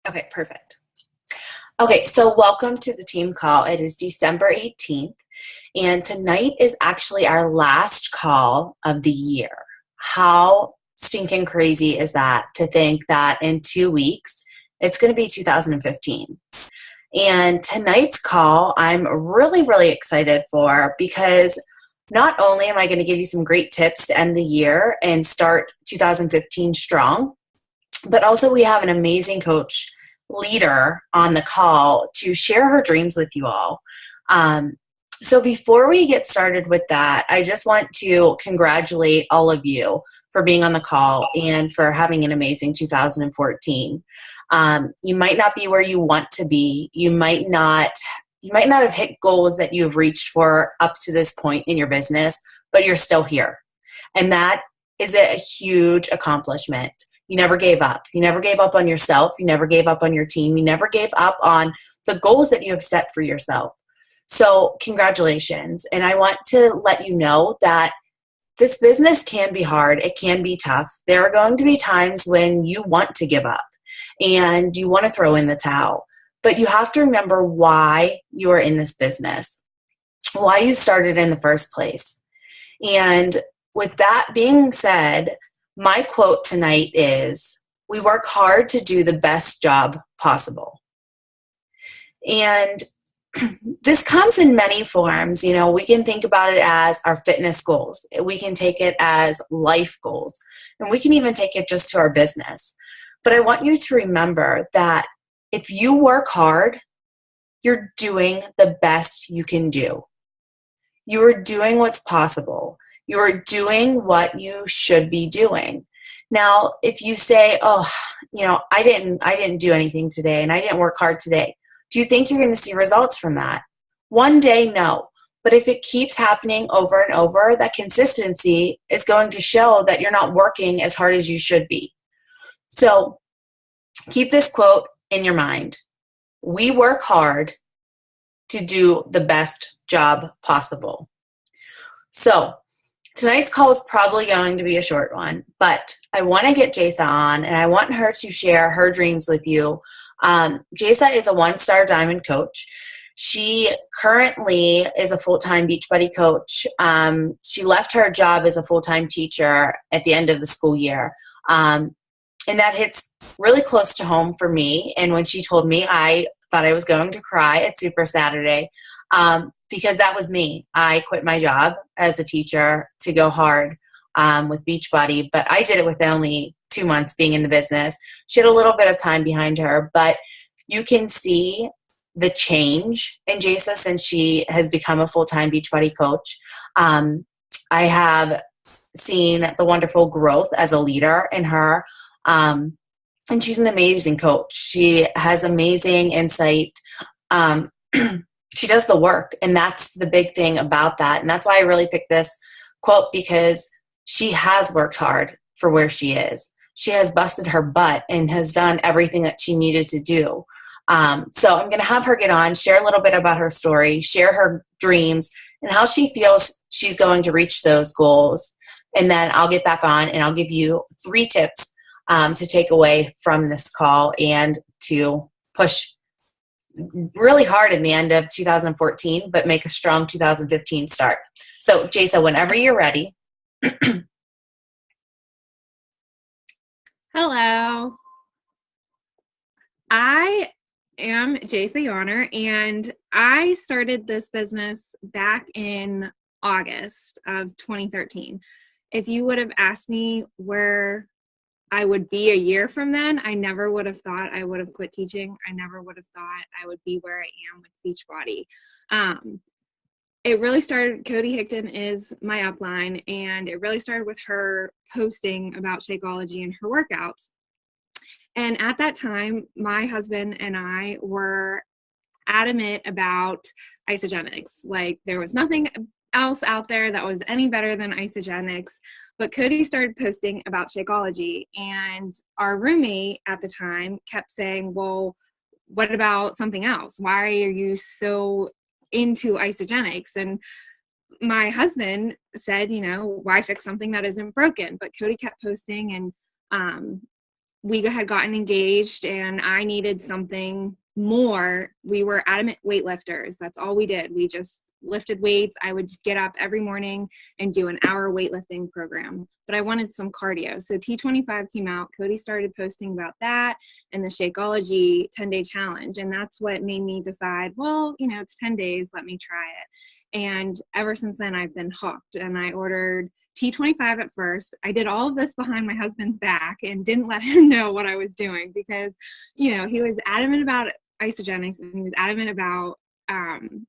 Okay, perfect. Okay, so welcome to the team call. It is December 18th, and tonight is actually our last call of the year. How stinking crazy is that to think that in 2 weeks, it's going to be 2015? And tonight's call, I'm really, really excited for because not only am I going to give you some great tips to end the year and start 2015 strong, but also we have an amazing coach leader on the call to share her dreams with you all. So before we get started with that, I just want to congratulate all of you for being on the call and for having an amazing 2014. You might not be where you want to be. You might not have hit goals that you've reached for up to this point in your business, but you're still here. And that is a huge accomplishment. You never gave up. You never gave up on yourself. You never gave up on your team. You never gave up on the goals that you have set for yourself. So congratulations. And I want to let you know that this business can be hard. It can be tough. There are going to be times when you want to give up and you want to throw in the towel. But you have to remember why you are in this business, why you started in the first place. And with that being said, my quote tonight is, we work hard to do the best job possible. And this comes in many forms. You know, we can think about it as our fitness goals. We can take it as life goals. And we can even take it just to our business. But I want you to remember that if you work hard, you're doing the best you can do. You are doing what's possible. You are doing what you should be doing. Now, if you say, oh, you know, I didn't do anything today and I didn't work hard today, do you think you're going to see results from that? One day, no. But if it keeps happening over and over, that consistency is going to show that you're not working as hard as you should be. So keep this quote in your mind. We work hard to do the best job possible. So tonight's call is probably going to be a short one, but I want to get Jaissa on, and I want her to share her dreams with you. Jaissa is a one-star diamond coach. She currently is a full-time Beachbody coach. She left her job as a full-time teacher at the end of the school year. And that hits really close to home for me. And when she told me, I thought I was going to cry at Super Saturday because that was me. I quit my job as a teacher to go hard with Beachbody, but I did it with only 2 months being in the business. She had a little bit of time behind her, but you can see the change in Jaissa since she has become a full-time Beachbody coach. I have seen the wonderful growth as a leader in her. And she's an amazing coach. She has amazing insight. She does the work, and that's the big thing about that. And that's why I really picked this quote, because she has worked hard for where she is. She has busted her butt and has done everything that she needed to do. So I'm going to have her get on, share a little bit about her story, share her dreams, and how she feels she's going to reach those goals. And then I'll get back on and I'll give you 3 tips to take away from this call and to push really hard in the end of 2014, but make a strong 2015 start. So Jaissa, whenever you're ready. Hello. I am Jaissa Yahner, and I started this business back in August of 2013. If you would have asked me where I would be a year from then, I never would have thought I would have quit teaching. I never would have thought I would be where I am with Beachbody. It really started, Cody Hickton is my upline, and it really started with her posting about Shakeology and her workouts. And at that time, my husband and I were adamant about isogenics. Like, there was nothing else out there that was any better than isogenics. But Cody started posting about Shakeology, and our roommate at the time kept saying, well, what about something else? Why are you so into isogenics? And my husband said, you know, why fix something that isn't broken? But Cody kept posting, and we had gotten engaged and I needed something more. We were adamant weightlifters. That's all we did. We just lifted weights. I would get up every morning and do an hour weightlifting program, but I wanted some cardio. So T25 came out. Cody started posting about that and the Shakeology 10-day challenge. And that's what made me decide, well, you know, it's 10 days. Let me try it. And ever since then, I've been hooked. And I ordered T25 at first. I did all of this behind my husband's back and didn't let him know what I was doing because, you know, he was adamant about isogenics and he was adamant about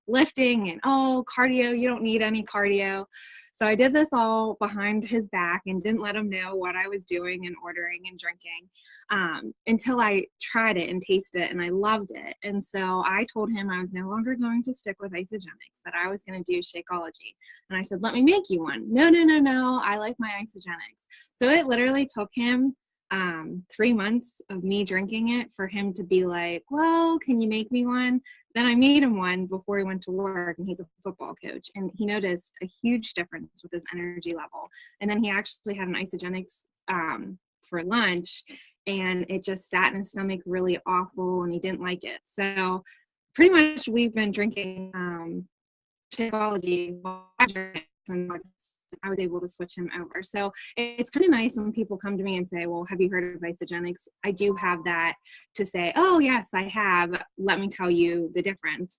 lifting and, oh, cardio, you don't need any cardio. So I did this all behind his back and didn't let him know what I was doing and ordering and drinking until I tried it and tasted it and I loved it. And so I told him I was no longer going to stick with isogenics, that I was going to do Shakeology. And I said, let me make you one. No, no, no, no. I like my isogenics. So it literally took him 3 months of me drinking it for him to be like, well, can you make me one? Then I made him one before he went to work, and he's a football coach, and he noticed a huge difference with his energy level. And then he actually had an isogenics for lunch, and it just sat in his stomach really awful, and he didn't like it. So pretty much we've been drinking Shakeology while I drink it, and I was able to switch him over. So it's kind of nice when people come to me and say, well, have you heard of isogenics? I do have that to say, oh, yes, I have. Let me tell you the difference.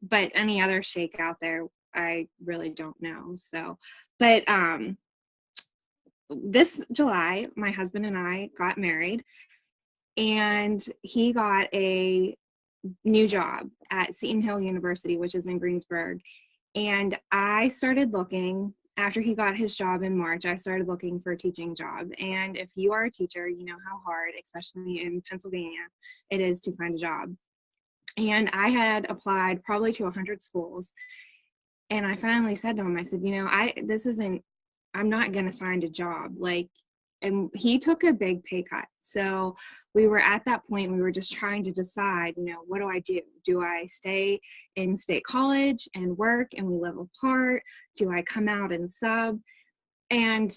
But any other shake out there, I really don't know. So, but this July, my husband and I got married, and he got a new job at Seton Hill University, which is in Greensburg. And I started looking after he got his job in March. I started looking for a teaching job. And if you are a teacher, you know how hard, especially in Pennsylvania, it is to find a job. And I had applied probably to 100 schools. And I finally said to him, I said, you know, I'm not going to find a job. And he took a big pay cut. So we were at that point, we were just trying to decide, you know, what do I do? Do I stay in state college and work and we live apart? Do I come out and sub? And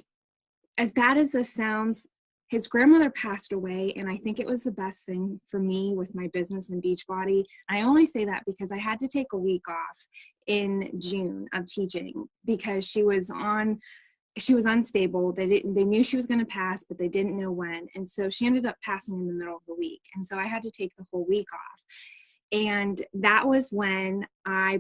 as bad as this sounds, his grandmother passed away, and I think it was the best thing for me with my business in Beachbody. I only say that because I had to take a week off in June of teaching because she was unstable. They knew she was going to pass, but they didn't know when. And so she ended up passing in the middle of the week. And so I had to take the whole week off. And that was when I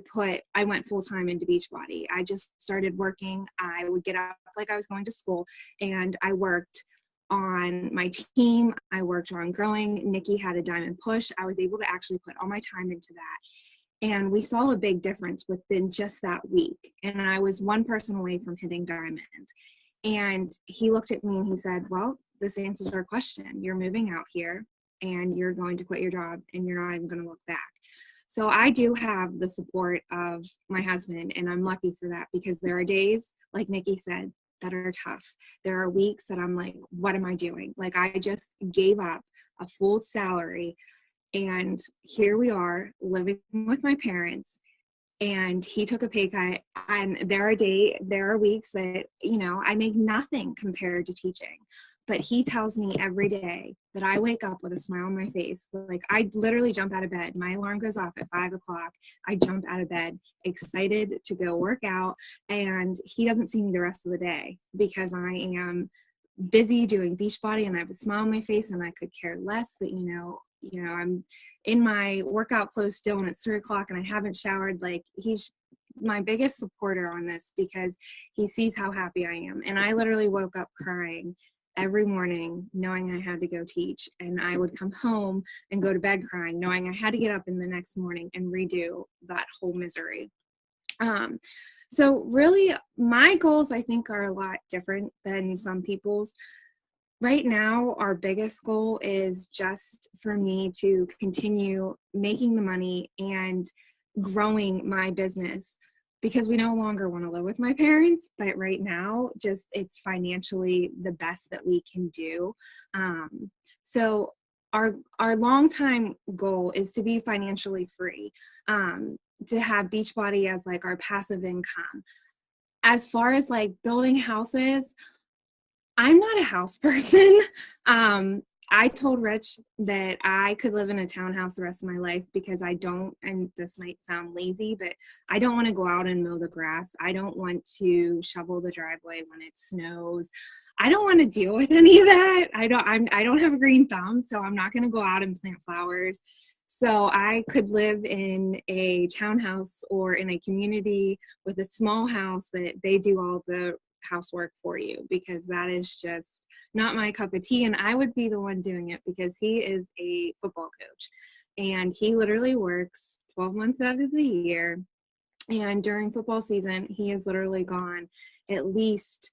went full time into Beachbody. I just started working. I would get up like I was going to school, and I worked on my team. I worked on growing. Nikki had a diamond push. I was able to actually put all my time into that. And we saw a big difference within just that week. And I was one person away from hitting diamond. And he looked at me and he said, well, this answers our question. You're moving out here and you're going to quit your job and you're not even going to look back. So I do have the support of my husband, and I'm lucky for that, because there are days, like Nikki said, that are tough. There are weeks that I'm like, what am I doing? Like, I just gave up a full salary, and here we are living with my parents, and he took a pay cut. And there are weeks that, you know, I make nothing compared to teaching, but he tells me every day that I wake up with a smile on my face. Like, I literally jump out of bed. My alarm goes off at 5 o'clock. I jump out of bed excited to go work out, and he doesn't see me the rest of the day because I am busy doing Beachbody and I have a smile on my face, and I could care less that, you know, I'm in my workout clothes still and it's 3 o'clock and I haven't showered. Like, he's my biggest supporter on this because he sees how happy I am. And I literally woke up crying every morning knowing I had to go teach, and I would come home and go to bed crying knowing I had to get up in the next morning and redo that whole misery. So really my goals, I think, are a lot different than some people's. Right now, our biggest goal is just for me to continue making the money and growing my business, because we no longer want to live with my parents, but right now, just it's financially the best that we can do. So our long time goal is to be financially free, to have Beachbody as like our passive income. As far as like building houses, I'm not a house person. I told Rich that I could live in a townhouse the rest of my life because I don't, and this might sound lazy, but I don't want to go out and mow the grass. I don't want to shovel the driveway when it snows. I don't want to deal with any of that. I don't have a green thumb, so I'm not going to go out and plant flowers. So I could live in a townhouse or in a community with a small house that they do all the housework for you, because that is just not my cup of tea. And I would be the one doing it because he is a football coach and he literally works 12 months out of the year. And during football season, he is literally gone at least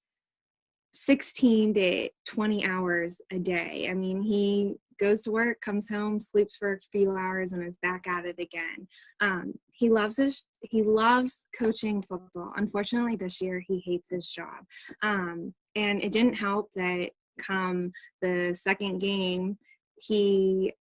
16 to 20 hours a day. I mean, he goes to work, comes home, sleeps for a few hours, and is back at it again. He loves coaching football. Unfortunately, this year he hates his job. And it didn't help that come the second game, he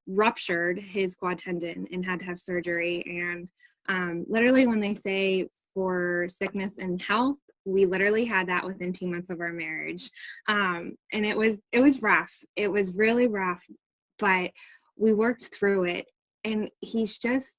ruptured his quad tendon and had to have surgery. And literally, when they say for sickness and health, we literally had that within 2 months of our marriage. And it was rough. It was really rough, but we worked through it. And he's just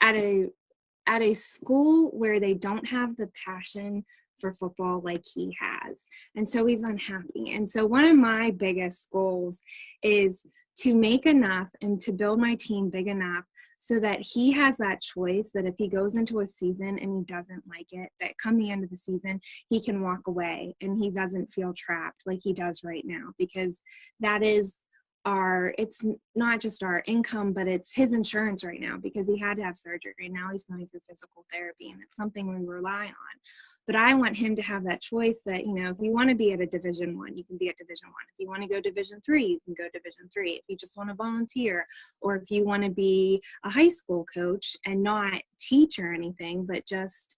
at a school where they don't have the passion for football like he has. And so he's unhappy. And so one of my biggest goals is to make enough and to build my team big enough so that he has that choice, that if he goes into a season and he doesn't like it, that come the end of the season, he can walk away and he doesn't feel trapped like he does right now, because that is it's not just our income, but it's his insurance right now, because he had to have surgery and now he's going through physical therapy, and it's something we rely on. But I want him to have that choice that, if you want to be at a Division 1, you can be at Division 1. If you want to go Division 3, you can go Division 3. If you just want to volunteer, or if you want to be a high school coach and not teach or anything, but just,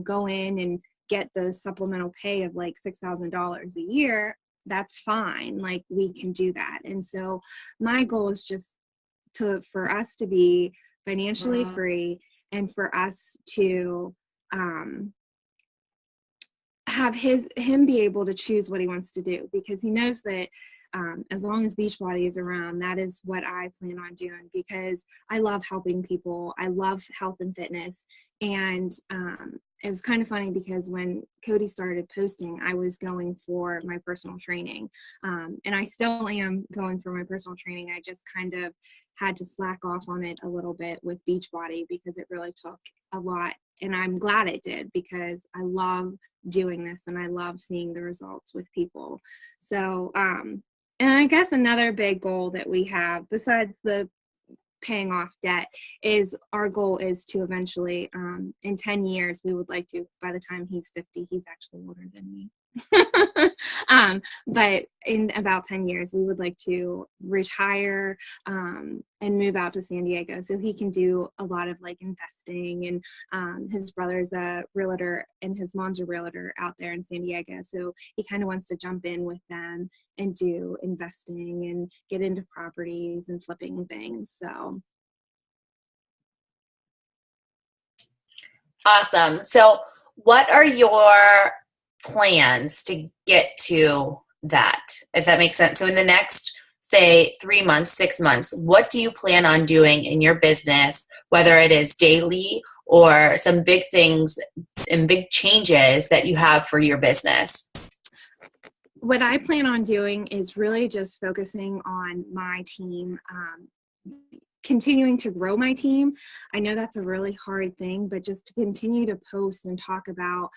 go in and get the supplemental pay of like $6,000 a year, that's fine. Like, we can do that. And so my goal is just for us to be financially free, and for us to have him be able to choose what he wants to do, because he knows that as long as Beachbody is around, that is what I plan on doing, because I love helping people. I love health and fitness. And it was kind of funny because when Cody started posting, I was going for my personal training. And I still am going for my personal training. I just kind of had to slack off on it a little bit with Beachbody because it really took a lot. And I'm glad it did, because I love doing this and I love seeing the results with people. So, and I guess another big goal that we have, besides the paying off debt, is our goal is to eventually, in 10 years, we would like to, by the time he's 50, he's actually older than me. But in about 10 years, we would like to retire and move out to San Diego so he can do a lot of like investing. And his brother's a realtor and his mom's a realtor out there in San Diego. So he kind of wants to jump in with them and do investing and get into properties and flipping things. So. Awesome. So what are your plans to get to that, if that makes sense? So in the next, say, 3 months, 6 months, what do you plan on doing in your business, whether it is daily or some big things and big changes that you have for your business? What I plan on doing is really just focusing on my team, continuing to grow my team. I know that's a really hard thing, but just to continue to post and talk about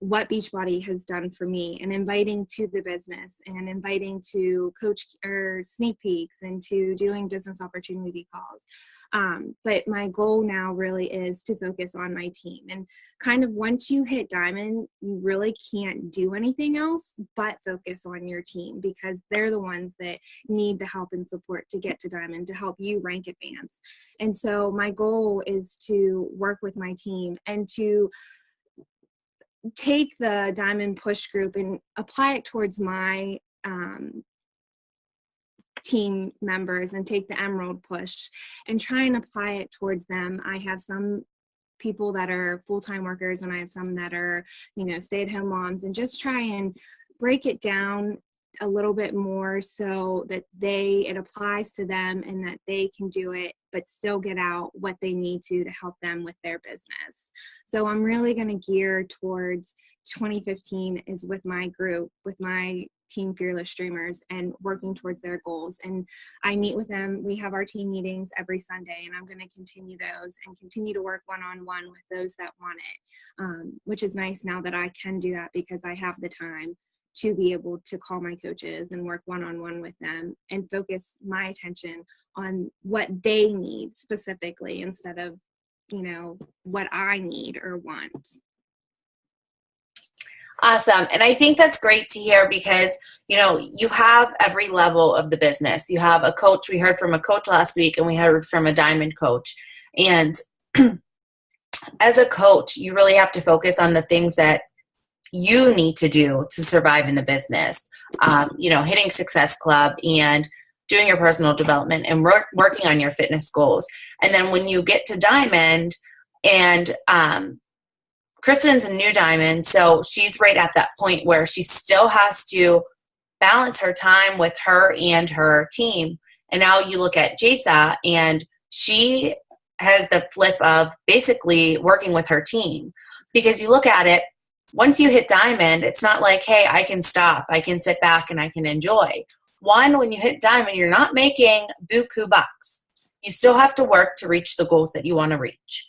what Beachbody has done for me, and inviting to the business, and inviting to coach or sneak peeks, and to doing business opportunity calls. But my goal now really is to focus on my team. And kind of once you hit Diamond, you really can't do anything else but focus on your team, because they're the ones that need the help and support to get to Diamond, to help you rank advance. And so my goal is to work with my team and to take the Diamond Push group and apply it towards my team members, and take the Emerald Push and try and apply it towards them. I have some people that are full-time workers, and I have some that are, stay-at-home moms, and just try and break it down a little bit more so that it applies to them and that they can do it, but still get out what they need to help them with their business. So I'm really going to gear towards 2015 is with my group, with my team Fearless Streamers, and working towards their goals. And I meet with them. We have our team meetings every Sunday, and I'm going to continue those and continue to work one-on-one with those that want it, which is nice now that I can do that because I have the time to be able to call my coaches and work one-on-one with them and focus my attention on what they need specifically instead of, what I need or want. Awesome. And I think that's great to hear because, you have every level of the business. You have a coach. We heard from a coach last week and we heard from a diamond coach. And as a coach, you really have to focus on the things that you need to do to survive in the business. Hitting Success Club and doing your personal development and working on your fitness goals. And then when you get to diamond, and Kristen's a new diamond, so she's right at that point where she still has to balance her time with her and her team. And now you look at Jaissa, and she has the flip of basically working with her team. Because you look at it, once you hit diamond, it's not like, hey, I can stop. I can sit back and I can enjoy. One, when you hit diamond, you're not making buku bucks. You still have to work to reach the goals that you want to reach.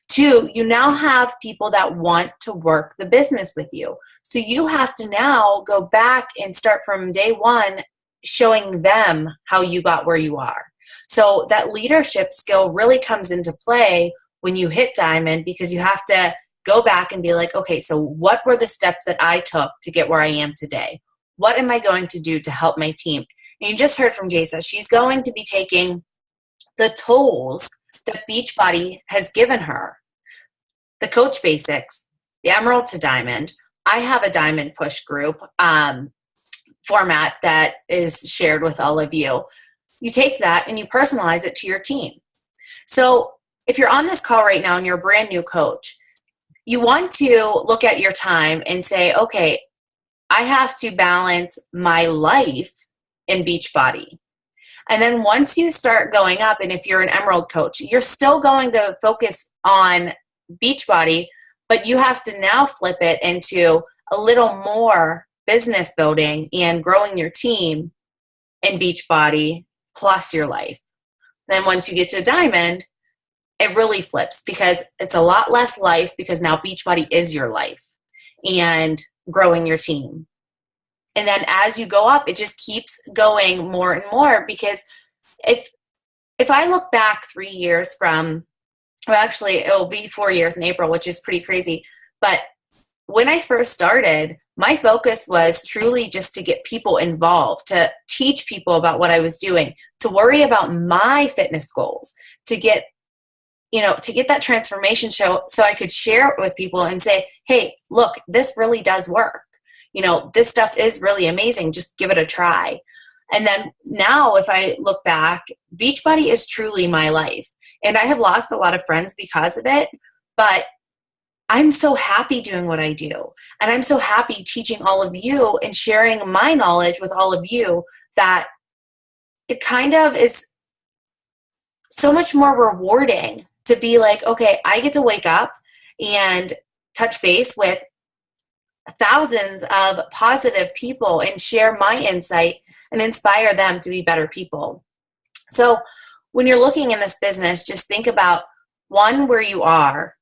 Two, you now have people that want to work the business with you. So you have to now go back and start from day one, showing them how you got where you are. So that leadership skill really comes into play when you hit diamond, because you have to go back and be like, okay, so what were the steps that I took to get where I am today? What am I going to do to help my team? And you just heard from Jaissa. She's going to be taking the tools that Beachbody has given her. The Coach Basics, the Emerald to Diamond. I have a Diamond Push group format that is shared with all of you. You take that and you personalize it to your team. So if you're on this call right now and you're a brand new coach, you want to look at your time and say, okay, I have to balance my life in Beachbody. And then once you start going up, and if you're an Emerald coach, you're still going to focus on Beachbody, but you have to now flip it into a little more business building and growing your team in Beachbody plus your life. Then once you get to a diamond, it really flips because it's a lot less life, because now Beachbody is your life and growing your team. And then as you go up, it just keeps going more and more, because if I look back 3 years from, well, actually it'll be 4 years in April, which is pretty crazy. But when I first started, my focus was truly just to get people involved, to teach people about what I was doing, to worry about my fitness goals, to get that transformation show so I could share it with people and say, hey, look, this really does work. This stuff is really amazing. Just give it a try. And then now if I look back, Beachbody is truly my life. And I have lost a lot of friends because of it, but I'm so happy doing what I do. And I'm so happy teaching all of you and sharing my knowledge with all of you, that it kind of is so much more rewarding to be like, okay, I get to wake up and touch base with thousands of positive people and share my insight and inspire them to be better people. So when you're looking in this business, just think about, one, where you are,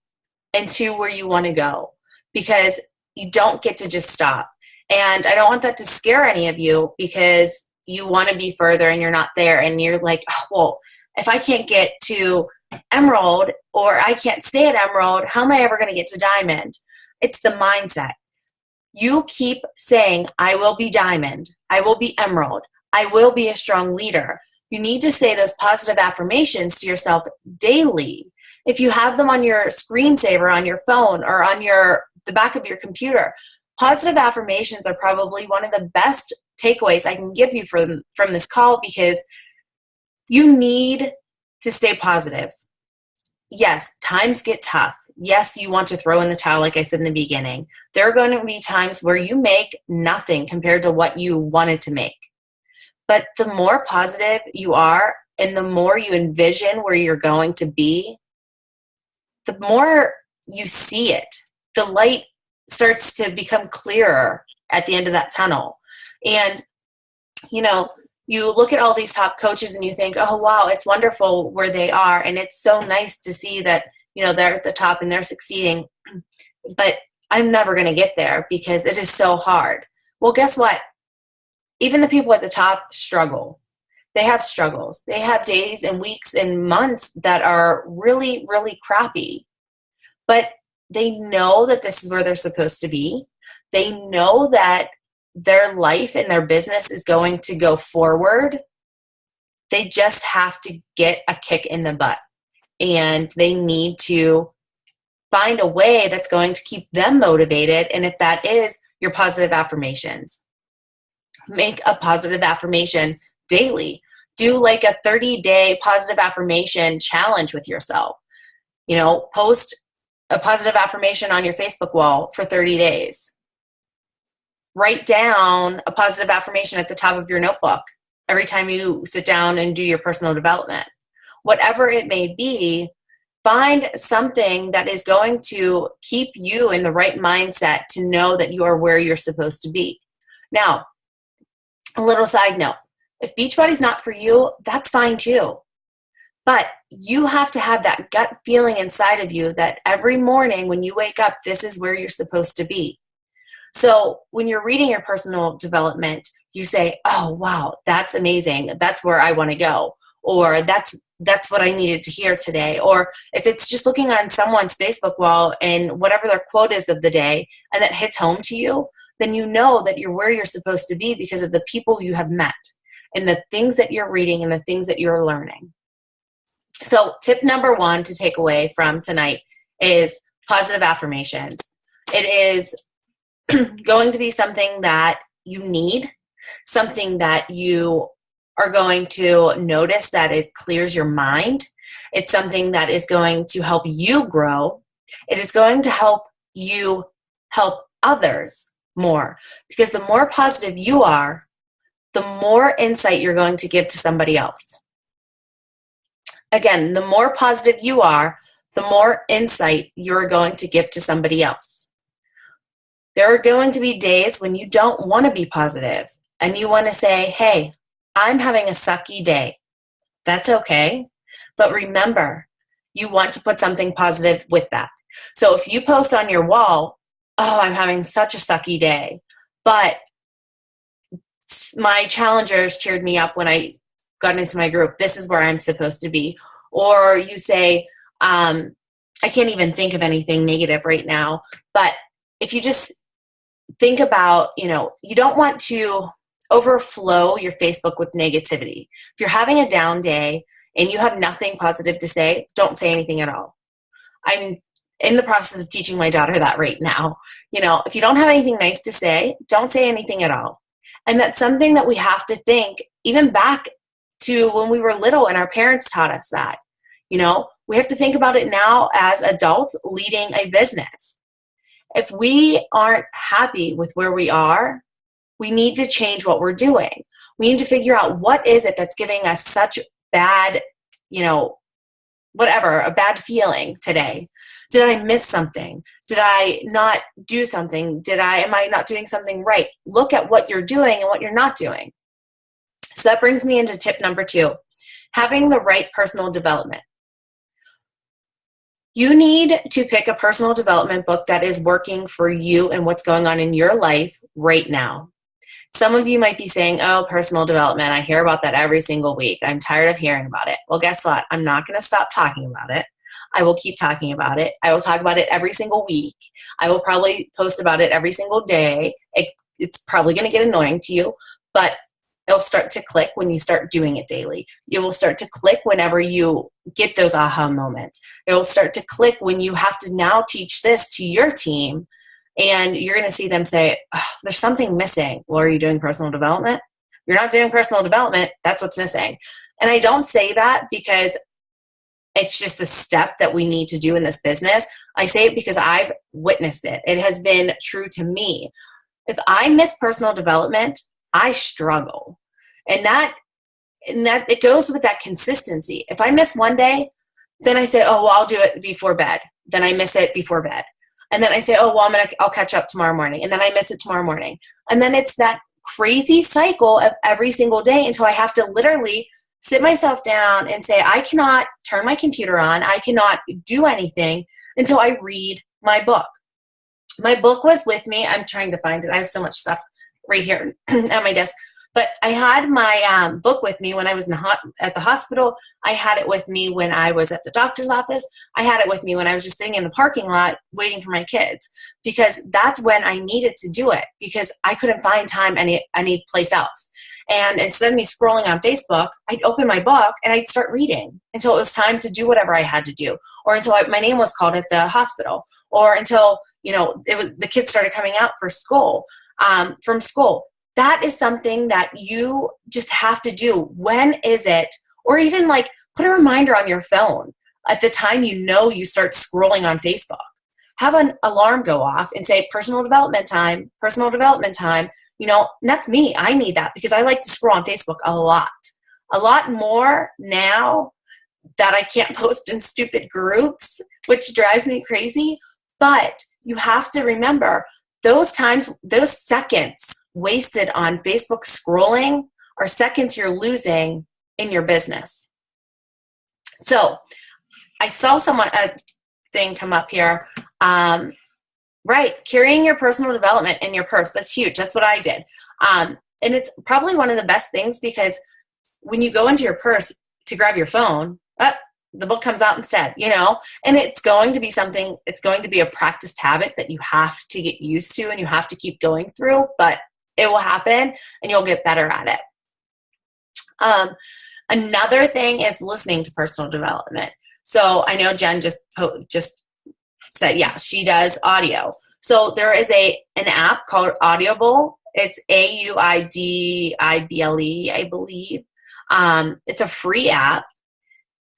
and two, where you want to go, because you don't get to just stop. And I don't want that to scare any of you, because you want to be further and you're not there, and you're like, oh, well, if I can't get to Emerald, or I can't stay at Emerald, how am I ever going to get to Diamond? It's the mindset. You keep saying, I will be Diamond, I will be Emerald, I will be a strong leader. You need to say those positive affirmations to yourself daily. If you have them on your screensaver on your phone or on the back of your computer, positive affirmations are probably one of the best takeaways I can give you from this call, because you need to stay positive. Yes, times get tough. yes, you want to throw in the towel, like I said in the beginning. There are going to be times where you make nothing compared to what you wanted to make. But the more positive you are and the more you envision where you're going to be, the more you see it. The light starts to become clearer at the end of that tunnel. And, you know, you look at all these top coaches and you think, oh, wow, it's wonderful where they are. And it's so nice to see that, you know, they're at the top and they're succeeding. But I'm never going to get there because it is so hard. Well, guess what? Even the people at the top struggle. They have struggles. They have days and weeks and months that are really, really crappy. But they know that this is where they're supposed to be. They know that their life and their business is going to go forward. They just have to get a kick in the butt. And they need to find a way that's going to keep them motivated. And if that is your positive affirmations, make a positive affirmation daily. Do like a 30-day positive affirmation challenge with yourself. You know, post a positive affirmation on your Facebook wall for 30 days. Write down a positive affirmation at the top of your notebook every time you sit down and do your personal development. Whatever it may be, find something that is going to keep you in the right mindset to know that you are where you're supposed to be. Now, a little side note, if Beachbody's not for you, that's fine too. But you have to have that gut feeling inside of you that every morning when you wake up, this is where you're supposed to be. So when you're reading your personal development, you say, oh, wow, that's amazing. That's where I want to go. Or that's what I needed to hear today. Or if it's just looking on someone's Facebook wall and whatever their quote is of the day and that hits home to you, then you know that you're where you're supposed to be because of the people you have met and the things that you're reading and the things that you're learning. So tip number 1 to take away from tonight is positive affirmations. It is going to be something that you need, something that you are going to notice that it clears your mind. It's something that is going to help you grow. It is going to help you help others more because the more positive you are, the more insight you're going to give to somebody else. Again, the more positive you are, the more insight you're going to give to somebody else. There are going to be days when you don't want to be positive and you want to say, hey, I'm having a sucky day. That's okay. But remember, you want to put something positive with that. So if you post on your wall, oh, I'm having such a sucky day, but my challengers cheered me up when I got into my group. This is where I'm supposed to be. Or you say, I can't even think of anything negative right now. But if you just think about, you don't want to overflow your Facebook with negativity. If you're having a down day and you have nothing positive to say, don't say anything at all. I'm in the process of teaching my daughter that right now. If you don't have anything nice to say, don't say anything at all. And that's something that we have to think, even back to when we were little and our parents taught us that. We have to think about it now as adults leading a business. If we aren't happy with where we are, we need to change what we're doing. We need to figure out what is it that's giving us such bad, a bad feeling today. Did I miss something? Did I not do something? Am I not doing something right? Look at what you're doing and what you're not doing. So that brings me into tip number 2, having the right personal development. You need to pick a personal development book that is working for you and what's going on in your life right now. Some of you might be saying, oh, personal development, I hear about that every single week. I'm tired of hearing about it. Well, guess what? I'm not going to stop talking about it. I will keep talking about it. I will talk about it every single week. I will probably post about it every single day. It's probably going to get annoying to you, but it'll start to click when you start doing it daily. It will start to click whenever you get those aha moments. It will start to click when you have to now teach this to your team, and you're going to see them say, oh, there's something missing. Well, are you doing personal development? You're not doing personal development. That's what's missing. And I don't say that because It's just the step that we need to do in this business. I say it because I've witnessed it. It has been true to me. If I miss personal development, I struggle. And that it goes with that consistency. If I miss one day, then I say, oh, well, I'll do it before bed. Then I miss it before bed. And then I say, oh, well, I'll catch up tomorrow morning. And then I miss it tomorrow morning. And then it's that crazy cycle of every single day until I have to literally sit myself down and say, I cannot turn my computer on. I cannot do anything until I read my book. My book was with me. I'm trying to find it. I have so much stuff right here at my desk. But I had my book with me when I was at the hospital. I had it with me when I was at the doctor's office. I had it with me when I was just sitting in the parking lot waiting for my kids, because that's when I needed to do it, because I couldn't find time any place else. And instead of me scrolling on Facebook, I'd open my book and I'd start reading until it was time to do whatever I had to do, or until my name was called at the hospital, or until the kids started coming out for school from school. That is something that you just have to do. When is it? Or even like put a reminder on your phone at the time you start scrolling on Facebook. Have an alarm go off and say personal development time, personal development time. And that's me. I need that because I like to scroll on Facebook a lot more now that I can't post in stupid groups, which drives me crazy. But you have to remember those times, those seconds wasted on Facebook scrolling are seconds you're losing in your business. So I saw a thing come up here. Right. Carrying your personal development in your purse. That's huge. That's what I did. And it's probably one of the best things, because when you go into your purse to grab your phone, the book comes out instead, and it's going to be a practiced habit that you have to get used to and you have to keep going through, but it will happen and you'll get better at it. Another thing is listening to personal development. So I know Jen just said, yeah, she does audio. So there is an app called Audible. It's Audible, I believe. It's a free app.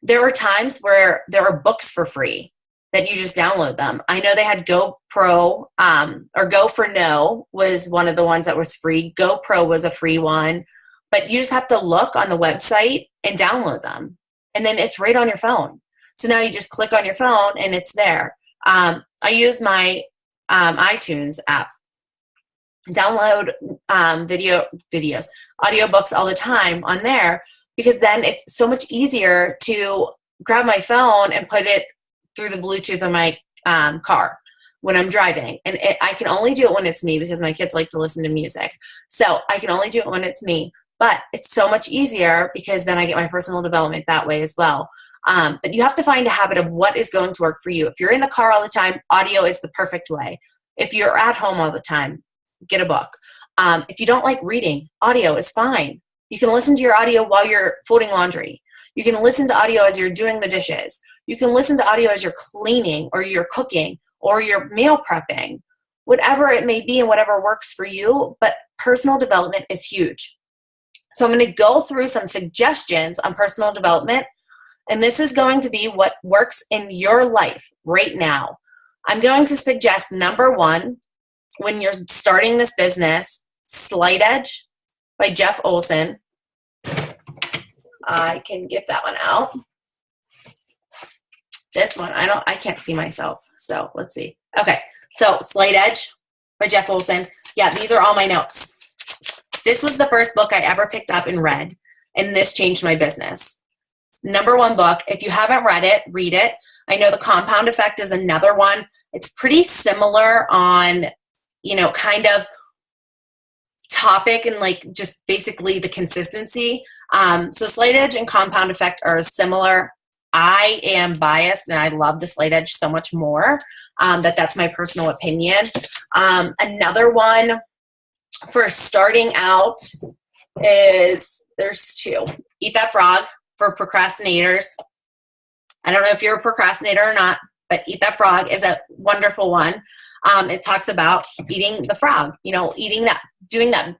There are times where there are books for free that you just download them. I know they had GoPro, or Go for No was one of the ones that was free. GoPro was a free one, but you just have to look on the website and download them. And then it's right on your phone. So now you just click on your phone and it's there. I use my iTunes app, download videos, audiobooks all the time on there, because then it's so much easier to grab my phone and put it through the Bluetooth of my car when I'm driving. And I can only do it when it's me, because my kids like to listen to music. So I can only do it when it's me. But it's so much easier because then I get my personal development that way as well. But you have to find a habit of what is going to work for you. If you're in the car all the time, audio is the perfect way. If you're at home all the time, get a book. If you don't like reading, audio is fine. You can listen to your audio while you're folding laundry. You can listen to audio as you're doing the dishes. You can listen to audio as you're cleaning or you're cooking or you're meal prepping, whatever it may be and whatever works for you. But personal development is huge. So I'm going to go through some suggestions on personal development, and this is going to be what works in your life right now. I'm going to suggest, number one, when you're starting this business, Slight Edge by Jeff Olson. I can give that one out. This one, I can't see myself, so let's see. Okay, so Slight Edge by Jeff Olson. Yeah, these are all my notes. This was the first book I ever picked up and read, and this changed my business. Number one book. If you haven't read it, read it. I know The Compound Effect is another one. It's pretty similar on, kind of topic and like just basically the consistency. So Slight Edge and Compound Effect are similar. I am biased and I love the Slight Edge so much more. That's my personal opinion. Another one for starting out is, there's two. Eat That Frog for procrastinators. I don't know if you're a procrastinator or not, but Eat That Frog is a wonderful one. It talks about eating the frog, doing that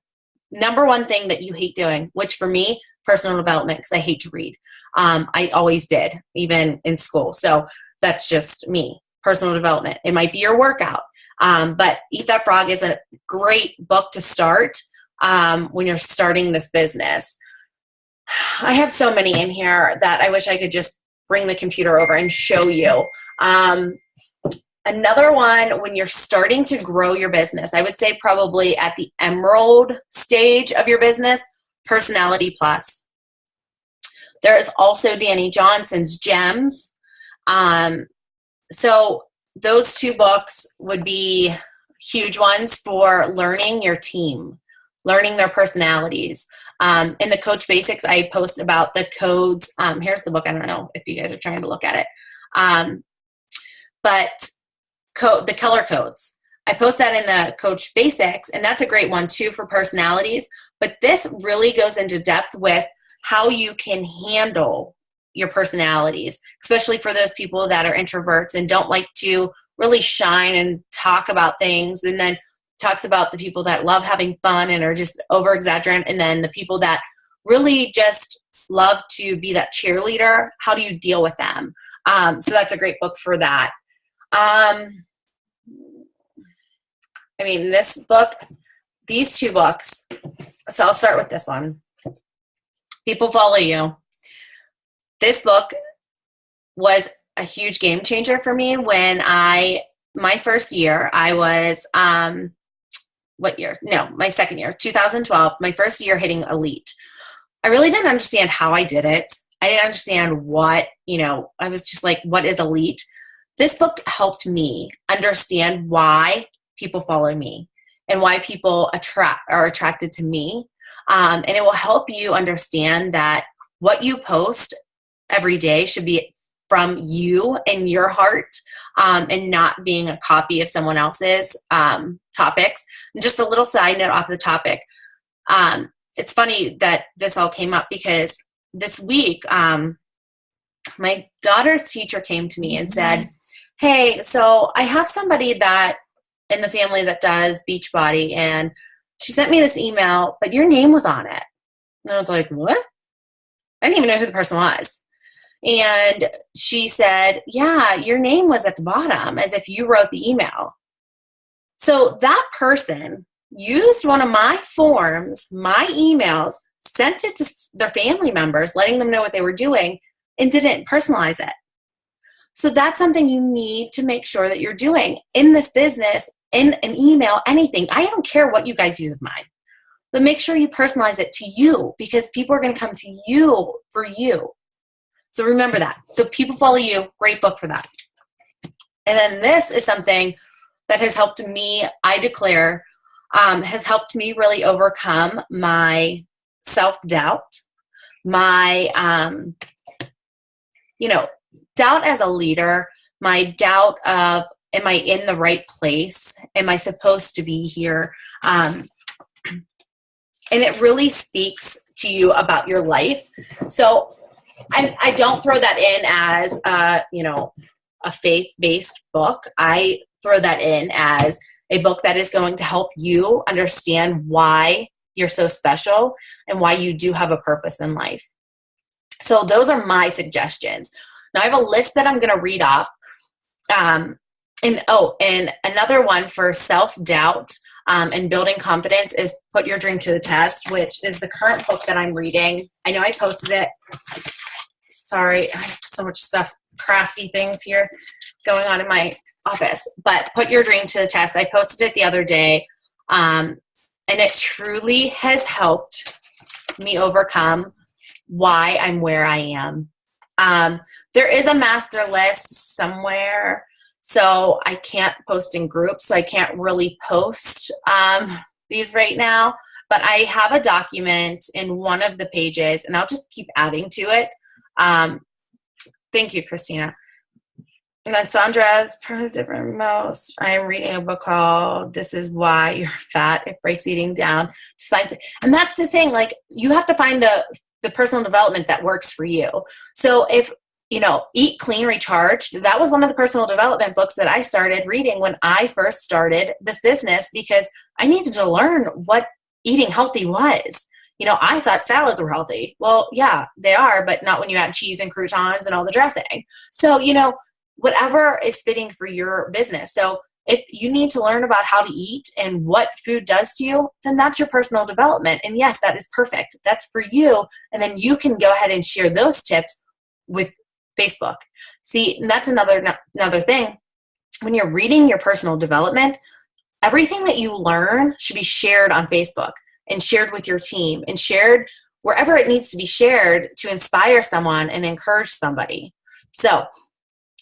number one thing that you hate doing, which for me, personal development because I hate to read. I always did, even in school. So that's just me, personal development. It might be your workout. But Eat That Frog is a great book to start when you're starting this business. I have so many in here that I wish I could just bring the computer over and show you. Another one, when you're starting to grow your business, I would say probably at the emerald stage of your business, Personality Plus. There is also Chalene Johnson's Gems. So those two books would be huge ones for learning your team, learning their personalities. In the Coach Basics, I post about the codes. Here's the book. I don't know if you guys are trying to look at it. But the color codes. I post that in the Coach Basics, and that's a great one too for personalities. But this really goes into depth with how you can handle your personalities, especially for those people that are introverts and don't like to really shine and talk about things, and then talks about the people that love having fun and are just over exaggerant, and then the people that really just love to be that cheerleader. How do you deal with them? So that's a great book for that. I mean, this book, these two books. So I'll start with this one. People Follow You. This book was a huge game changer for me when my first year, I was, what year? No, my second year, 2012, my first year hitting elite. I really didn't understand how I did it. I didn't understand what, I was just like, what is elite? This book helped me understand why people follow me and why people are attracted to me. And it will help you understand that what you post every day should be from you and your heart, and not being a copy of someone else's topics. And just a little side note off the topic. It's funny that this all came up because this week, my daughter's teacher came to me and said, hey, so I have somebody that in the family that does Beachbody, and she sent me this email, but your name was on it. And I was like, what? I didn't even know who the person was. And she said, yeah, your name was at the bottom as if you wrote the email. So that person used one of my forms, my emails, sent it to their family members, letting them know what they were doing, and didn't personalize it. So that's something you need to make sure that you're doing in this business, in an email, anything. I don't care what you guys use of mine, but make sure you personalize it to you, because people are going to come to you for you. So remember that. So People Follow You, great book for that. And then this is something that has helped me, I declare, has helped me really overcome my self-doubt, my, doubt as a leader, my doubt of, am I in the right place? Am I supposed to be here? And it really speaks to you about your life. So I don't throw that in as, a faith-based book. I throw that in as a book that is going to help you understand why you're so special and why you do have a purpose in life. So those are my suggestions. Now I have a list that I'm going to read off. And another one for self-doubt and building confidence is Put Your Dream to the Test, which is the current book that I'm reading. I know I posted it. Sorry, I have so much stuff, crafty things here going on in my office. But Put Your Dream to the Test. I posted it the other day, and it truly has helped me overcome why I'm where I am. There is a master list somewhere, so I can't post in groups, so I can't really post these right now. But I have a document in one of the pages, and I'll just keep adding to it. Thank you, Christina. And then Sandra's probably different most. I am reading a book called This Is Why You're Fat. It Breaks Eating Down. And that's the thing, like, you have to find the personal development that works for you. So if, Eat Clean Recharged, that was one of the personal development books that I started reading when I first started this business, because I needed to learn what eating healthy was. I thought salads were healthy. Well, yeah, they are, but not when you add cheese and croutons and all the dressing. So, whatever is fitting for your business. So if you need to learn about how to eat and what food does to you, then that's your personal development. And yes, that is perfect. That's for you. And then you can go ahead and share those tips with Facebook. See, and that's another thing. When you're reading your personal development, everything that you learn should be shared on Facebook and shared with your team and shared wherever it needs to be shared to inspire someone and encourage somebody. So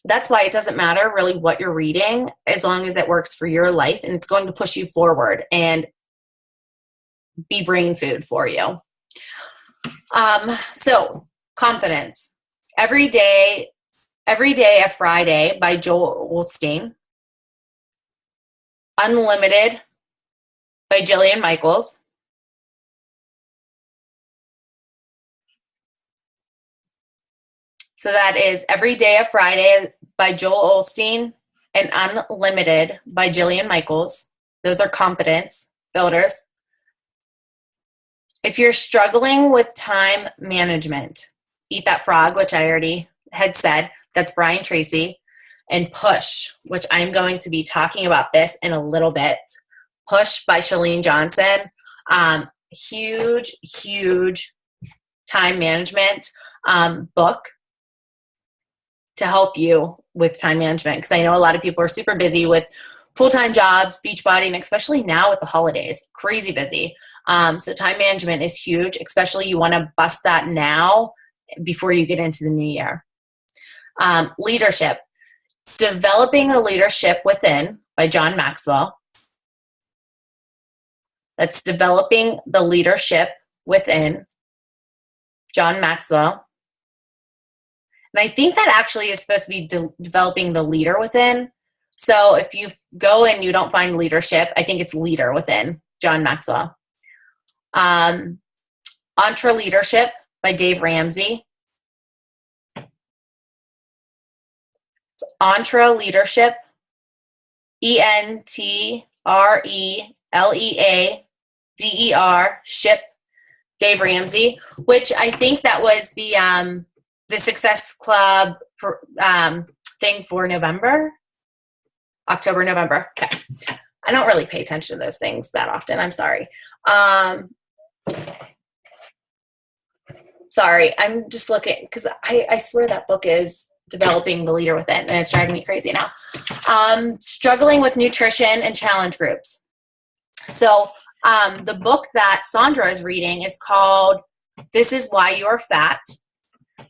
that's why it doesn't matter really what you're reading, as long as it works for your life and it's going to push you forward and be brain food for you. So confidence. Every Day a Friday by Joel Osteen. Unlimited by Jillian Michaels. So that is Every Day a Friday by Joel Osteen and Unlimited by Jillian Michaels. Those are confidence builders. If you're struggling with time management, Eat That Frog, which I already had said, that's Brian Tracy, and Push, which I'm going to be talking about this in a little bit. Push by Chalene Johnson. Huge time management book to help you with time management, because I know a lot of people are super busy with full-time jobs, Beachbody, and especially now with the holidays, crazy busy. So time management is huge, especially you want to bust that now before you get into the new year. Leadership. Developing a Leadership Within by John Maxwell. That's Developing the Leadership Within, John Maxwell. And I think that actually is supposed to be developing the leader within. So if you go and you don't find leadership, I think it's Leader Within, John Maxwell. Entre Leadership by Dave Ramsey. Entre Leadership, ENTRELEADER, ship, Dave Ramsey, which I think that was the Success Club thing for October, November. Okay. I don't really pay attention to those things that often. I'm sorry. Sorry, I'm just looking because I swear that book is Developing the Leader Within, and it's driving me crazy now. Struggling with Nutrition and Challenge Groups. So the book that Sandra is reading is called This Is Why You're Fat.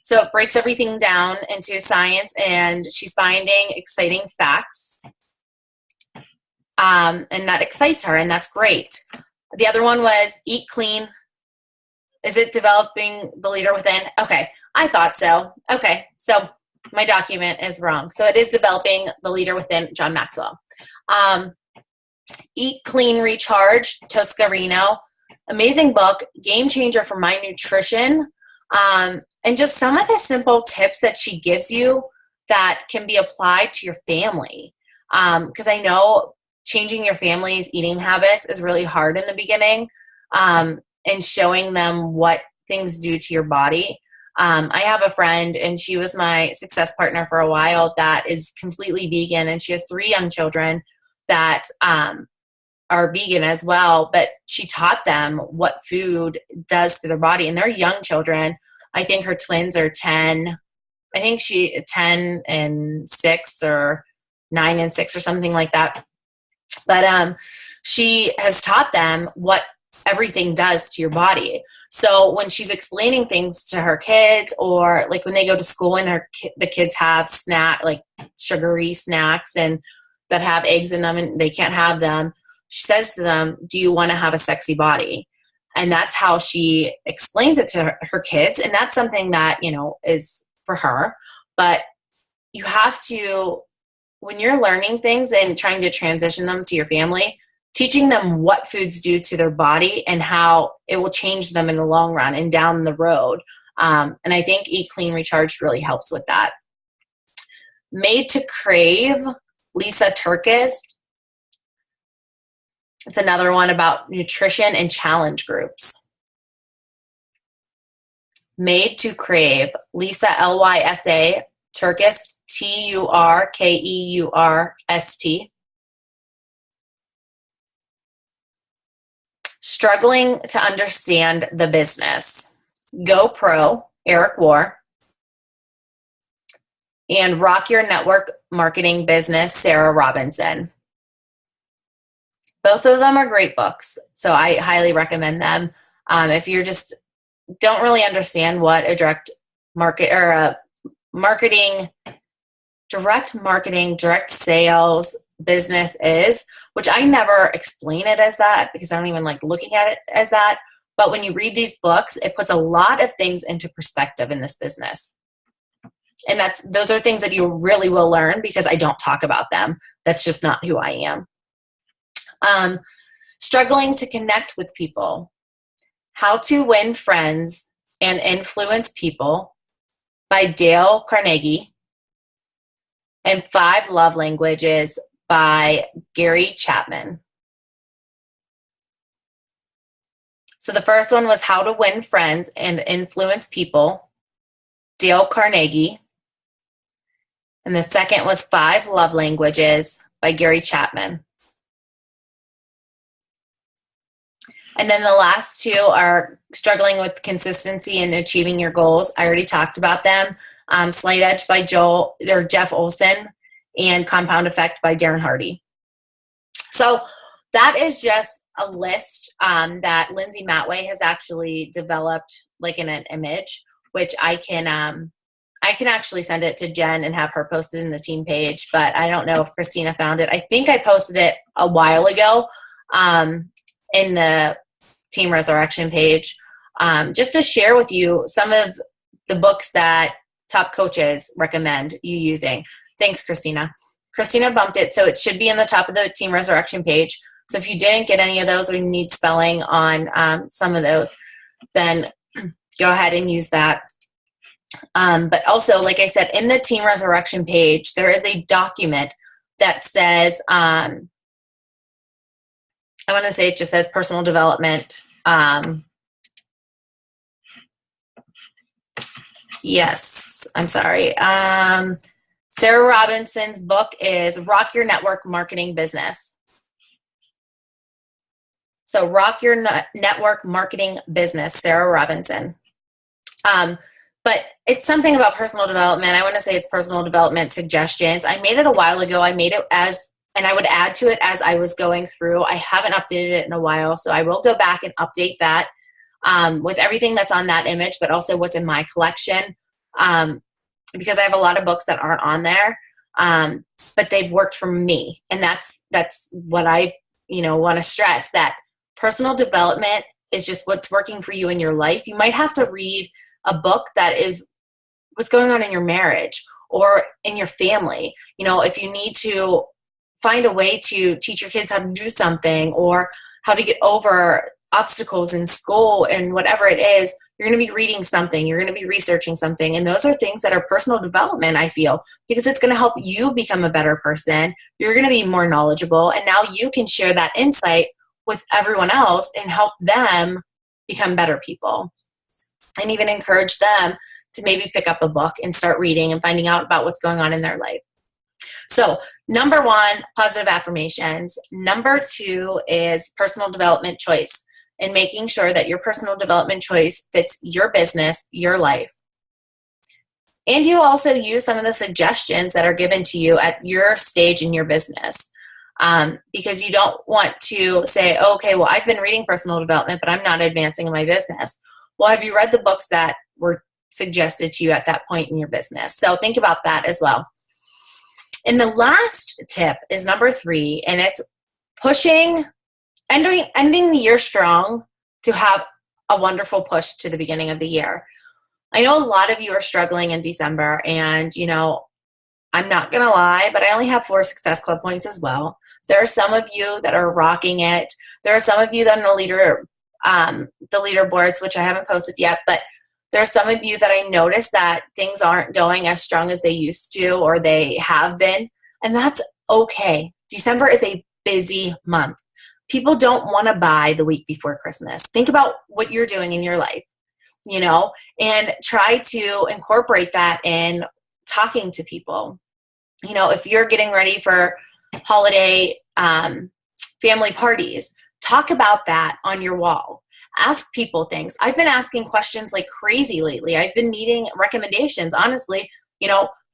So it breaks everything down into science, and she's finding exciting facts. And that excites her, and that's great. The other one was Eat Clean. Is it Developing the Leader Within? Okay, I thought so. Okay, so my document is wrong. So it is Developing the Leader Within, John Maxwell. Eat Clean, Recharge, Toscarino. Amazing book, game changer for my nutrition. And just some of the simple tips that she gives you that can be applied to your family. Because I know changing your family's eating habits is really hard in the beginning, and showing them what things do to your body. I have a friend, and she was my success partner for a while, that is completely vegan, and she has 3 young children that are vegan as well, but she taught them what food does to their body, and they're young children. I think her twins are 10. I think 10 and 6 or 9 and 6 or something like that. But she has taught them what everything does to your body. So when she's explaining things to her kids, or like when they go to school and the kids have like sugary snacks and that have eggs in them and they can't have them, she says to them, do you want to have a sexy body? And that's how she explains it to her kids. And that's something that, is for her. But you have to, when you're learning things and trying to transition them to your family, teaching them what foods do to their body and how it will change them in the long run and down the road. And I think Eat Clean Recharged really helps with that. Made to Crave, Lisa Turkis. It's another one about nutrition and challenge groups. Made to Crave, Lisa, Lysa, Turkist, Turkeurst. Struggling to Understand the Business, GoPro, Eric War, and Rock Your Network Marketing Business, Sarah Robinson. Both of them are great books, so I highly recommend them. If you just don't really understand what a direct marketing, direct sales business is, which I never explain it as that because I don't even like looking at it as that. But when you read these books, it puts a lot of things into perspective in this business. And those are things that you really will learn because I don't talk about them. That's just not who I am. Struggling to Connect with People, How to Win Friends and Influence People by Dale Carnegie, and 5 Love Languages by Gary Chapman. So the first one was How to Win Friends and Influence People, Dale Carnegie. And the second was 5 Love Languages by Gary Chapman. And then the last 2 are Struggling with Consistency and Achieving Your Goals. I already talked about them. Slight Edge by Jeff Olson, and Compound Effect by Darren Hardy. So that is just a list that Lindsay Matway has actually developed, like in an image, which I can actually send it to Jen and have her post it in the team page, but I don't know if Christina found it. I think I posted it a while ago in the Team Resurrection page, just to share with you some of the books that top coaches recommend you using. Thanks, Christina. Christina bumped it, so it should be in the top of the Team Resurrection page. So if you didn't get any of those or you need spelling on some of those, then go ahead and use that. But also, like I said, in the Team Resurrection page, there is a document that says, I want to say it just says personal development. Yes, I'm sorry. Sarah Robinson's book is Rock Your Network Marketing Business. So Rock Your Network Marketing Business, Sarah Robinson. But it's something about personal development. I want to say it's personal development suggestions. I made it a while ago. I made it and I would add to it as I was going through. I haven't updated it in a while, so I will go back and update that with everything that's on that image, but also what's in my collection, because I have a lot of books that aren't on there, but they've worked for me, and that's what I want to stress, that personal development is just what's working for you in your life. You might have to read a book that is what's going on in your marriage or in your family. If you need to find a way to teach your kids how to do something or how to get over obstacles in school and whatever it is, you're going to be reading something, you're going to be researching something. And those are things that are personal development, I feel, because it's going to help you become a better person. You're going to be more knowledgeable. And now you can share that insight with everyone else and help them become better people, and even encourage them to maybe pick up a book and start reading and finding out about what's going on in their life. So number 1, positive affirmations. Number 2 is personal development choice, and making sure that your personal development choice fits your business, your life. And you also use some of the suggestions that are given to you at your stage in your business. Because you don't want to say, okay, well, I've been reading personal development, but I'm not advancing in my business. Well, have you read the books that were suggested to you at that point in your business? So think about that as well. And the last tip is number 3, and it's ending the year strong to have a wonderful push to the beginning of the year. I know a lot of you are struggling in December, and I'm not going to lie, but I only have 4 Success Club points as well. There are some of you that are rocking it. There are some of you that are the leaderboards, which I haven't posted yet, but there are some of you that I noticed that things aren't going as strong as they used to or they have been, and that's okay. December is a busy month. People don't want to buy the week before Christmas. Think about what you're doing in your life. and try to incorporate that in talking to people. If you're getting ready for holiday family parties, talk about that on your wall. Ask people things. I've been asking questions like crazy lately. I've been needing recommendations, honestly,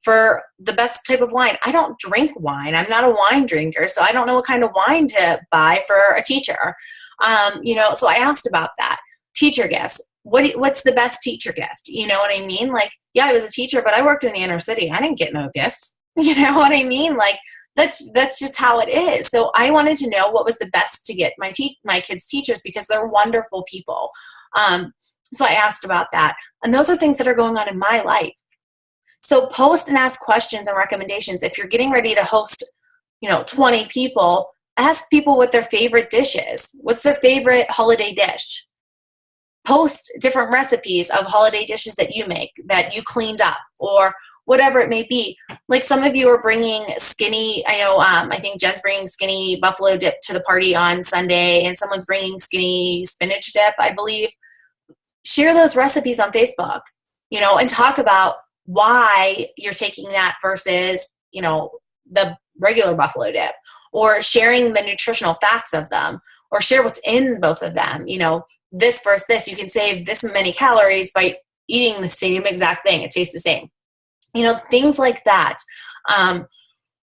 for the best type of wine. I don't drink wine. I'm not a wine drinker, so I don't know what kind of wine to buy for a teacher. So I asked about that. Teacher gifts. What's the best teacher gift? You know what I mean? Like, yeah, I was a teacher, but I worked in the inner city. I didn't get no gifts. You know what I mean? Like, that's just how it is. So I wanted to know what was the best to get my kids' teachers, because they're wonderful people. So I asked about that. And those are things that are going on in my life. So post and ask questions and recommendations. If you're getting ready to host, 20 people, ask people what their favorite dish is. What's their favorite holiday dish? Post different recipes of holiday dishes that you make, that you cleaned up, or whatever it may be. Like, some of you are bringing skinny, I think Jen's bringing skinny buffalo dip to the party on Sunday, and someone's bringing skinny spinach dip, I believe. Share those recipes on Facebook, and talk about why you're taking that versus, the regular buffalo dip, or sharing the nutritional facts of them, or share what's in both of them. This versus this, you can save this many calories by eating the same exact thing. It tastes the same. Things like that.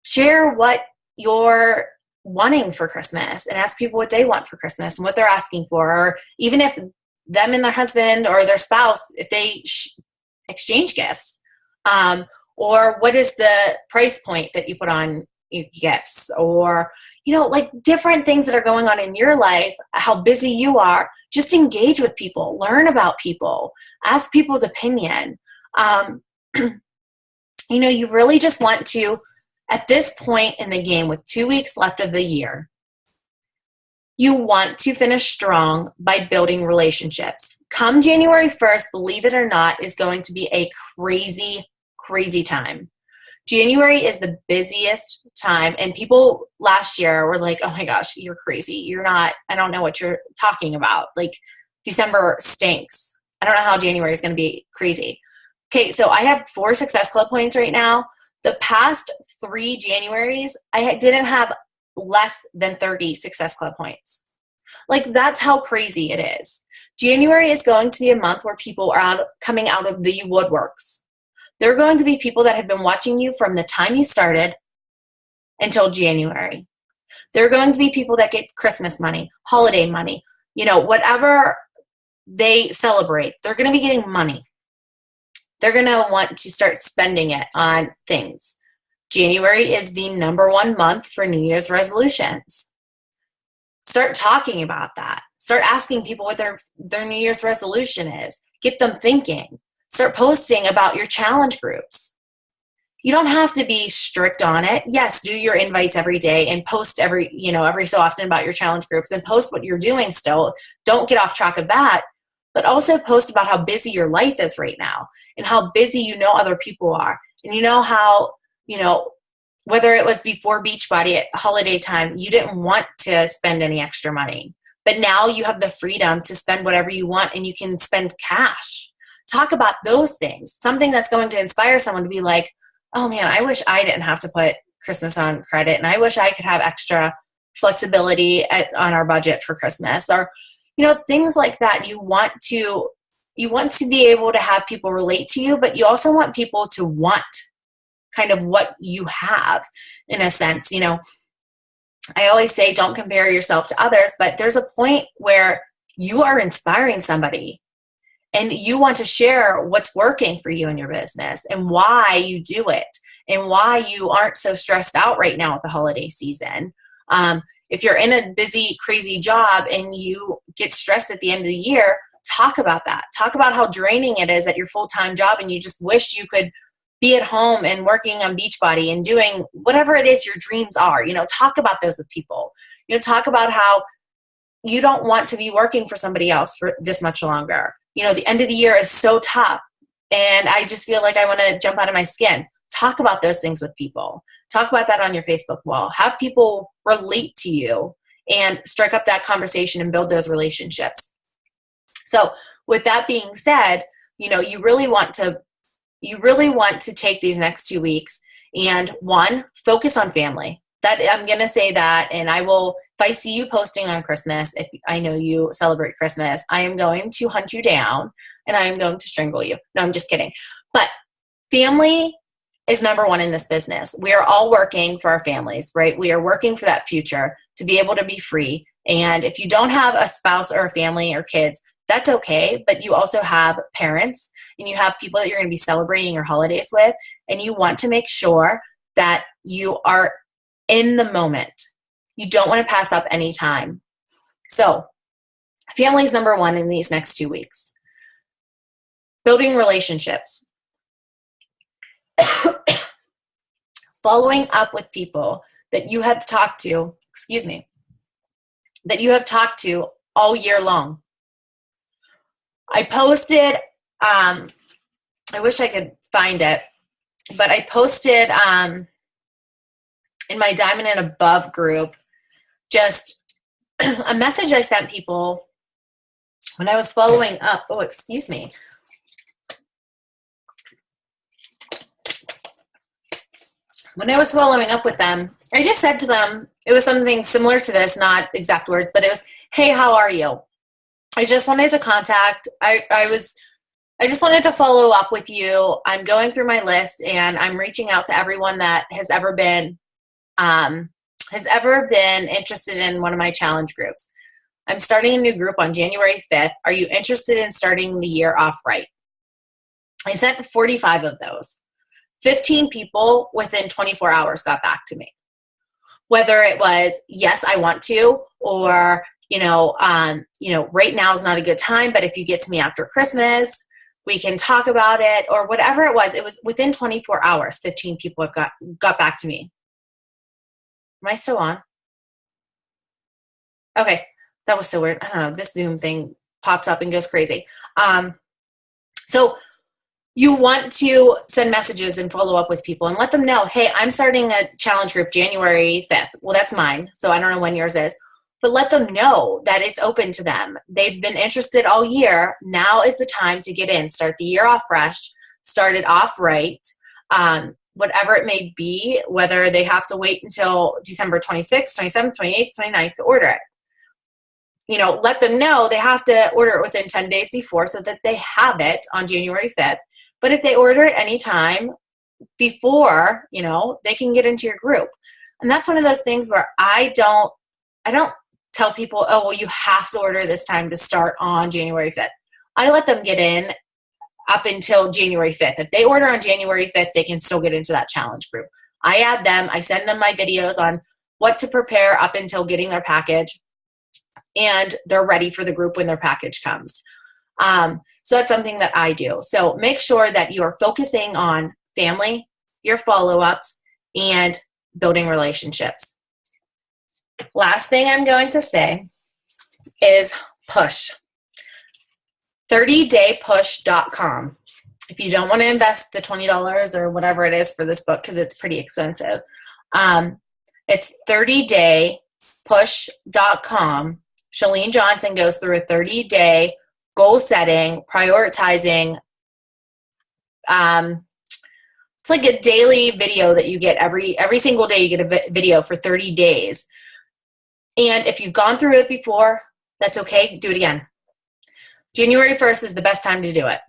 Share what you're wanting for Christmas, and ask people what they want for Christmas and what they're asking for. Or even if them and their husband or their spouse, if they exchange gifts, or what is the price point that you put on gifts, or, like different things that are going on in your life, how busy you are. Just engage with people, learn about people, ask people's opinion. You really just want to, at this point in the game with 2 weeks left of the year, you want to finish strong by building relationships. Come January 1st, believe it or not, is going to be a crazy, crazy time. January is the busiest time, and people last year were like, oh my gosh, you're crazy. I don't know what you're talking about. Like, December stinks. I don't know how January is going to be crazy. Okay, so I have 4 Success Club points right now. The past 3 Januaries, I didn't have less than 30 Success Club points. Like, that's how crazy it is. January is going to be a month where people are coming out of the woodworks. There are going to be people that have been watching you from the time you started until January. There are going to be people that get Christmas money, holiday money, whatever they celebrate, they're going to be getting money. They're going to want to start spending it on things. January is the #1 month for New Year's resolutions. Start talking about that. Start asking people what their New Year's resolution is. Get them thinking. Start posting about your challenge groups. You don't have to be strict on it. Yes, do your invites every day and post every so often about your challenge groups, and post what you're doing still. Don't get off track of that. But also post about how busy your life is right now, and how busy other people are. And how, whether it was before Beachbody at holiday time, you didn't want to spend any extra money. But now you have the freedom to spend whatever you want, and you can spend cash. Talk about those things. Something that's going to inspire someone to be like, oh man, I wish I didn't have to put Christmas on credit, and I wish I could have extra flexibility on our budget for Christmas. Or things like that. You want to be able to have people relate to you, but you also want people to want kind of what you have, in a sense. I always say, don't compare yourself to others, but there's a point where you are inspiring somebody, and you want to share what's working for you in your business, and why you do it, and why you aren't so stressed out right now with the holiday season. If you're in a busy, crazy job and you get stressed at the end of the year, talk about that. Talk about how draining it is at your full-time job, and you just wish you could be at home and working on Beachbody and doing whatever it is your dreams are. Talk about those with people. Talk about how you don't want to be working for somebody else for this much longer. The end of the year is so tough, and I just feel like I want to jump out of my skin. Talk about those things with people. Talk about that on your Facebook wall. Have people relate to you and strike up that conversation and build those relationships. So with that being said, you really want to take these next 2 weeks and one, focus on family. That I'm going to say that. And if I see you posting on Christmas, if I know you celebrate Christmas, I am going to hunt you down and I am going to strangle you. No, I'm just kidding. But family is number one in this business. We are all working for our families, right? We are working for that future to be able to be free. And if you don't have a spouse or a family or kids, that's okay. But you also have parents and you have people that you're going to be celebrating your holidays with. And you want to make sure that you are in the moment. You don't want to pass up any time. So family is number one in these next 2 weeks. Building relationships. Following up with people that you have talked to, that you have talked to all year long. I posted, I wish I could find it, but I posted in my Diamond and Above group just a message I sent people when I was following up. Oh, excuse me. When I was following up with them, I just said to them, it was something similar to this, not exact words, but it was, hey, how are you? I just wanted to contact, I just wanted to follow up with you. I'm going through my list and I'm reaching out to everyone that has ever been interested in one of my challenge groups. I'm starting a new group on January 5th. Are you interested in starting the year off right? I sent 45 of those. 15 people within 24 hours got back to me. Whether it was, yes, I want to, or, right now is not a good time, but if you get to me after Christmas, we can talk about it, or whatever it was within 24 hours, 15 people have got back to me. Am I still on? Okay. That was so weird. I don't know. This Zoom thing pops up and goes crazy. So you want to send messages and follow up with people and let them know, hey, I'm starting a challenge group January 5th. Well, that's mine, so I don't know when yours is. But let them know that it's open to them. They've been interested all year. Now is the time to get in. Start the year off fresh. Start it off right. Whatever it may be, whether they have to wait until December 26th, 27th, 28th, 29th to order it. Let them know they have to order it within 10 days before so that they have it on January 5th. But if they order it anytime before, they can get into your group. And that's one of those things where I don't tell people, oh, well, you have to order this time to start on January 5th. I let them get in up until January 5th. If they order on January 5th, they can still get into that challenge group. I add them. I send them my videos on what to prepare up until getting their package. And they're ready for the group when their package comes. So that's something that I do. So make sure that you are focusing on family, your follow-ups, and building relationships. Last thing I'm going to say is push. 30daypush.com. If you don't want to invest the $20 or whatever it is for this book, because it's pretty expensive, it's 30daypush.com. Chalene Johnson goes through a 30-day goal setting, prioritizing. It's like a daily video that you get every single day. You get a video for 30 days. And if you've gone through it before, that's okay. Do it again. January 1st is the best time to do it.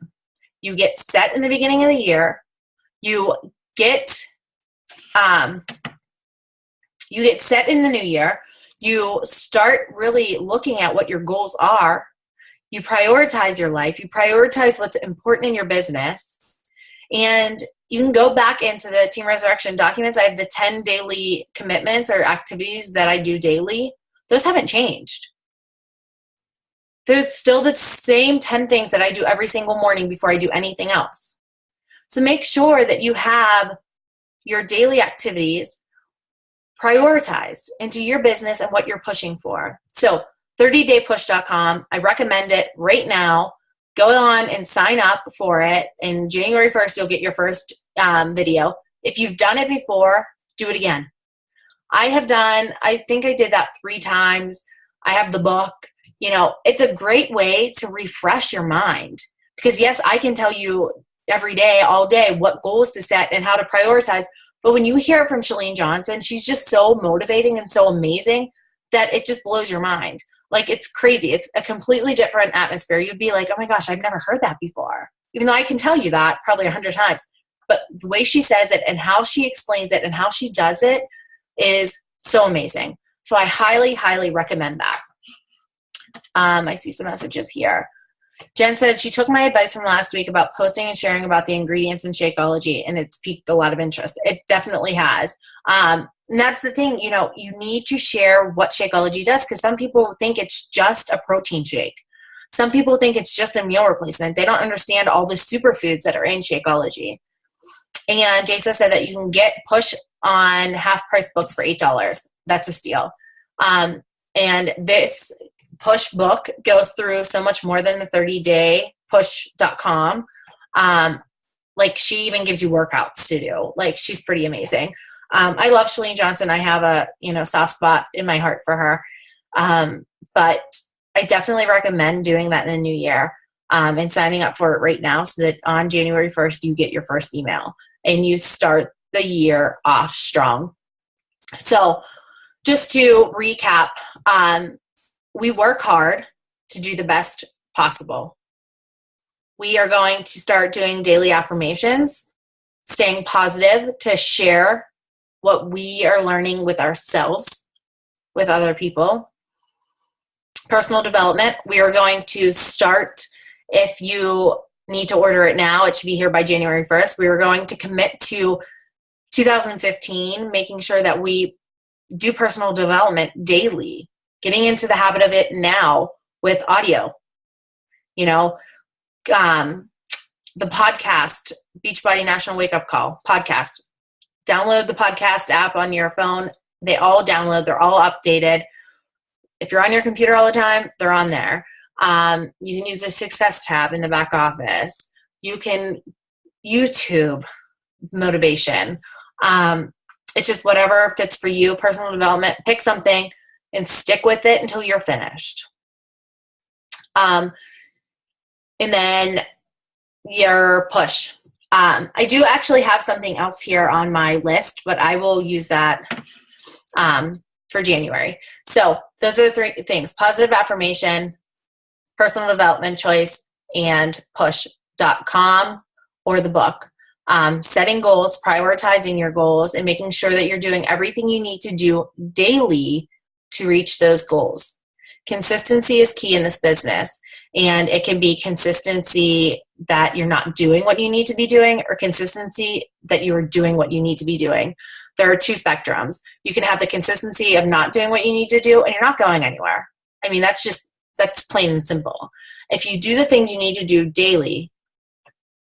You get set in the beginning of the year. You get set in the new year. You start really looking at what your goals are. You prioritize your life. You prioritize what's important in your business. And you can go back into the Team Resurrection documents. I have the 10 daily commitments or activities that I do daily. Those haven't changed. There's still the same 10 things that I do every single morning before I do anything else. So make sure that you have your daily activities prioritized into your business and what you're pushing for. So 30daypush.com. I recommend it right now. Go on and sign up for it. And January 1st, you'll get your first video. If you've done it before, do it again. I think I did that 3 times. I have the book. it's a great way to refresh your mind. Because yes, I can tell you every day, all day, what goals to set and how to prioritize. But when you hear it from Chalene Johnson, she's just so motivating and so amazing that it just blows your mind. Like, it's crazy. It's a completely different atmosphere. You'd be like, oh my gosh, I've never heard that before. Even though I can tell you that probably 100 times. But the way she says it and how she explains it and how she does it is so amazing. So I highly, highly recommend that. I see some messages here. Jen said she took my advice from last week about posting and sharing about the ingredients in Shakeology, and it's piqued a lot of interest. It definitely has. And that's the thing, you need to share what Shakeology does, because some people think it's just a protein shake. Some people think it's just a meal replacement. They don't understand all the superfoods that are in Shakeology. And Jaissa said that you can get Push on half-price books for $8. That's a steal. And this Push book goes through so much more than the 30-day push.com. Like, she even gives you workouts to do. Like, she's pretty amazing. I love Chalene Johnson. I have a, soft spot in my heart for her. But I definitely recommend doing that in the new year, and signing up for it right now so that on January 1st, you get your first email and you start the year off strong. So just to recap, we work hard to do the best possible. We are going to start doing daily affirmations, staying positive to share what we are learning with ourselves, with other people. Personal development, we are going to start, if you need to order it now, it should be here by January 1st. We are going to commit to 2015, making sure that we do personal development daily, getting into the habit of it now with audio. The podcast, Beachbody National Wake Up Call podcast. Download the podcast app on your phone. They all download. They're all updated. If you're on your computer all the time, they're on there. You can use the success tab in the back office. You can YouTube motivation. It's just whatever fits for you. Personal development. Pick something and stick with it until you're finished. And then your push. I do actually have something else here on my list, but I will use that for January. So those are the three things: positive affirmation, personal development choice, and push.com or the book. Setting goals, prioritizing your goals, and making sure that you're doing everything you need to do daily to reach those goals. Consistency is key in this business, and it can be consistency that you're not doing what you need to be doing, or consistency that you are doing what you need to be doing. There are two spectrums. You can have the consistency of not doing what you need to do, and you're not going anywhere. I mean, that's plain and simple. If you do the things you need to do daily,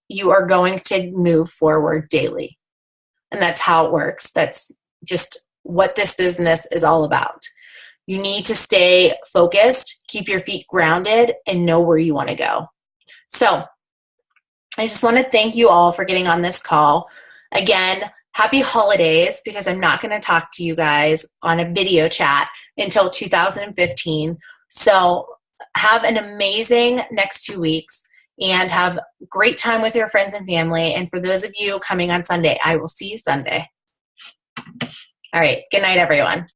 you are going to move forward daily. And that's how it works. That's just what this business is all about. You need to stay focused, keep your feet grounded, and know where you want to go. So I just want to thank you all for getting on this call. Again, happy holidays, because I'm not going to talk to you guys on a video chat until 2015. So have an amazing next 2 weeks and have great time with your friends and family. And for those of you coming on Sunday, I will see you Sunday. All right. Good night, everyone.